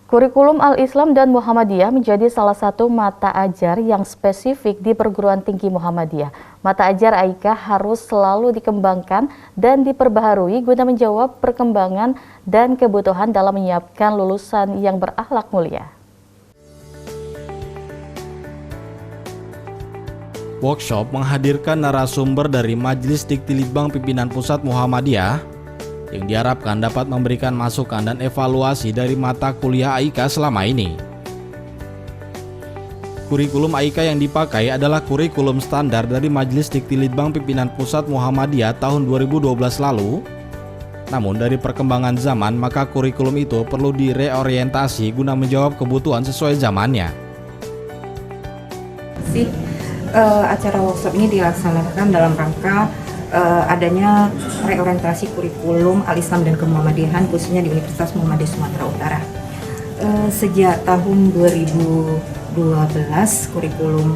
Kurikulum Al-Islam dan Muhammadiyah menjadi salah satu mata ajar yang spesifik di perguruan tinggi Muhammadiyah. Mata ajar AIK harus selalu dikembangkan dan diperbaharui guna menjawab perkembangan dan kebutuhan dalam menyiapkan lulusan yang berakhlak mulia. Workshop menghadirkan narasumber dari Majelis Diktilitbang Pimpinan Pusat Muhammadiyah yang diharapkan dapat memberikan masukan dan evaluasi dari mata kuliah AIK selama ini. Kurikulum AIK yang dipakai adalah kurikulum standar dari Majelis Diktilitbang Pimpinan Pusat Muhammadiyah tahun 2012 lalu. Namun dari perkembangan zaman, maka kurikulum itu perlu direorientasi guna menjawab kebutuhan sesuai zamannya. Acara workshop ini dilaksanakan dalam rangka adanya reorientasi kurikulum Al-Islam dan Kemuhammadiyahan khususnya di Universitas Muhammadiyah Sumatera Utara. Sejak tahun 2012 kurikulum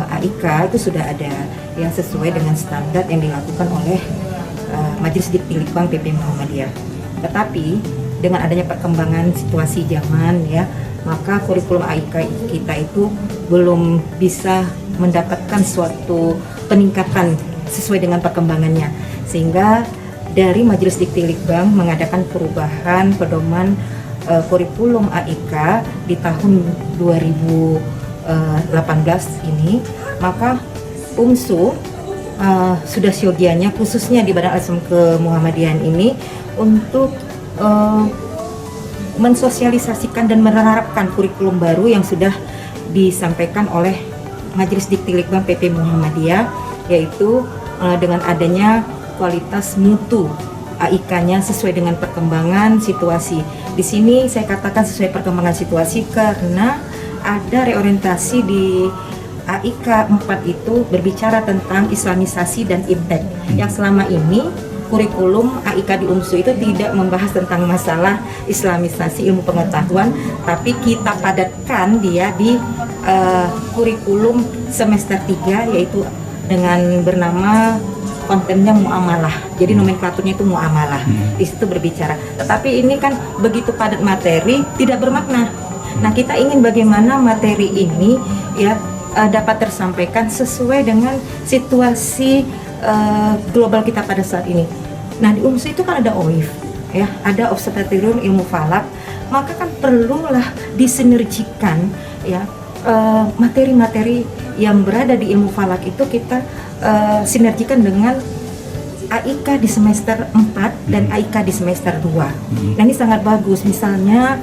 AIK itu sudah ada yang sesuai dengan standar yang dilakukan oleh Majelis Diktilitbang PP Muhammadiyah. Tetapi dengan adanya perkembangan situasi zaman ya, maka kurikulum AIK kita itu belum bisa mendapatkan suatu peningkatan sesuai dengan perkembangannya, sehingga dari Majelis Diktilitbang mengadakan perubahan pedoman kurikulum AIK di tahun 2018 ini. Maka UMSU sudah siogianya khususnya di Badan Al-Islam Kemuhammadiyahan ini untuk mensosialisasikan dan menerapkan kurikulum baru yang sudah disampaikan oleh Majelis Diktilitbang PP Muhammadiyah, yaitu dengan adanya kualitas mutu AIK-nya sesuai dengan perkembangan situasi. Di sini saya katakan sesuai perkembangan situasi karena ada reorientasi di AIK 4 itu berbicara tentang islamisasi dan impact. Yang selama ini kurikulum AIK di UMSU itu tidak membahas tentang masalah islamisasi ilmu pengetahuan, tapi kita padatkan dia di kurikulum semester 3 yaitu dengan bernama kontennya muamalah. Jadi nomenklaturnya itu muamalah. Di situ berbicara. Tetapi ini kan begitu padat materi tidak bermakna. Nah, kita ingin bagaimana materi ini ya dapat tersampaikan sesuai dengan situasi global kita pada saat ini. Nah, di UMSU itu kan ada OIF ya, ada Observatorium Ilmu Falak, maka kan perlulah disinergikan ya materi-materi yang berada di ilmu falak itu kita sinergikan dengan AIK di semester 4 dan AIK di semester 2. Nah, ini sangat bagus. Misalnya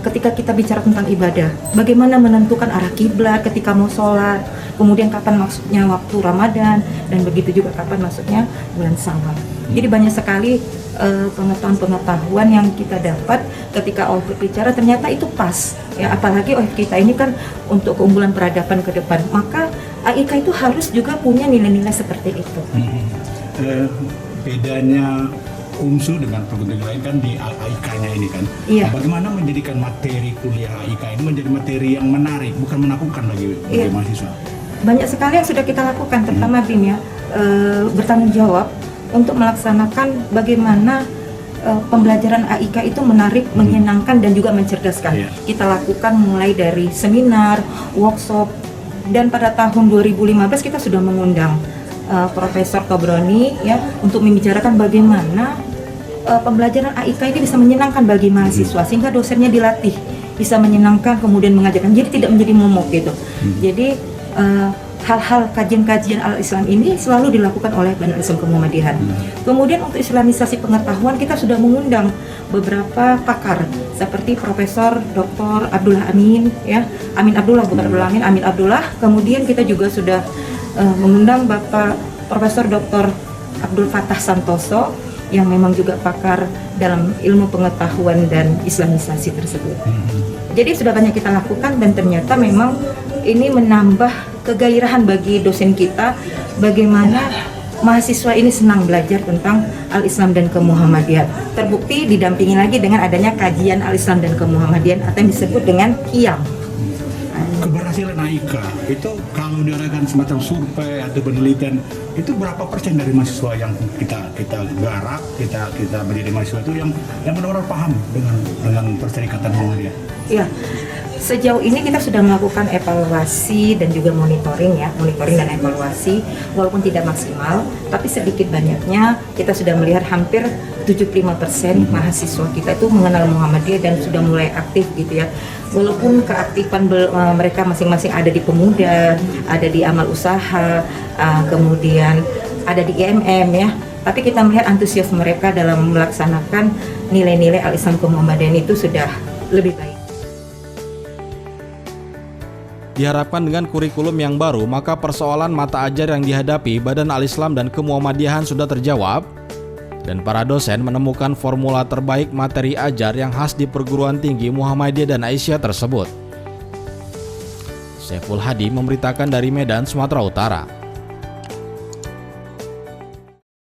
ketika kita bicara tentang ibadah, bagaimana menentukan arah kiblat ketika mau sholat, kemudian kapan maksudnya waktu Ramadan, dan begitu juga kapan maksudnya bulan Syawal. Jadi banyak sekali pengetahuan-pengetahuan yang kita dapat ketika OIF berbicara, ternyata itu pas ya, apalagi OIF kita ini kan untuk keunggulan peradaban ke depan, maka AIK itu harus juga punya nilai-nilai seperti itu. Bedanya UMSU dengan perguruan lain kan di AIK-nya ini kan. Iya. Bagaimana menjadikan materi kuliah AIK ini menjadi materi yang menarik, bukan menakutkan bagi mahasiswa? Banyak sekali yang sudah kita lakukan, terutama BIM ya, bertanggung jawab untuk melaksanakan bagaimana pembelajaran AIK itu menarik, menyenangkan dan juga mencerdaskan. Kita lakukan mulai dari seminar, workshop, dan pada tahun 2015 kita sudah mengundang Profesor Tobroni ya untuk membicarakan bagaimana pembelajaran AIK ini bisa menyenangkan bagi mahasiswa, sehingga dosennya dilatih bisa menyenangkan kemudian mengajarkan, jadi tidak menjadi momok gitu. Jadi hal-hal kajian-kajian Al-Islam ini selalu dilakukan oleh Badan Al-Islam Kemuhammadiyahan. Kemudian untuk islamisasi pengetahuan kita sudah mengundang beberapa pakar seperti Profesor Dr. Abdullah Amin ya, Amin Abdullah bukan Abdullah Amin, Amin Abdullah. Kemudian kita juga sudah mengundang Bapak Profesor Dr. Abdul Fattah Santoso yang memang juga pakar dalam ilmu pengetahuan dan islamisasi tersebut. Jadi sudah banyak kita lakukan dan ternyata memang ini menambah kegairahan bagi dosen kita, bagaimana mahasiswa ini senang belajar tentang Al-Islam dan Kemuhammadiyahan. Terbukti didampingi lagi dengan adanya kajian Al-Islam dan Kemuhammadiyahan atau yang disebut dengan KIAM. keberhasilan AIK itu kalau diadakan semacam survei atau penelitian itu berapa persen dari mahasiswa yang kita garap, kita menjadi mahasiswa itu yang benar-benar paham dengan Perserikatan Muhammadiyah? Iya. Sejauh ini kita sudah melakukan evaluasi dan juga monitoring dan evaluasi, walaupun tidak maksimal, tapi sedikit banyaknya kita sudah melihat hampir 75% mahasiswa kita itu mengenal Muhammadiyah dan sudah mulai aktif gitu ya. Walaupun keaktifan mereka masing-masing ada di pemuda, ada di amal usaha, kemudian ada di IMM ya, tapi kita melihat antusias mereka dalam melaksanakan nilai-nilai al-Islam kemuhammadiyan itu sudah lebih baik. Diharapkan dengan kurikulum yang baru, maka persoalan mata ajar yang dihadapi Badan Al-Islam dan Kemuhammadiyahan sudah terjawab, dan para dosen menemukan formula terbaik materi ajar yang khas di perguruan tinggi Muhammadiyah dan Aisyah tersebut. Saiful Hadi memberitakan dari Medan, Sumatera Utara.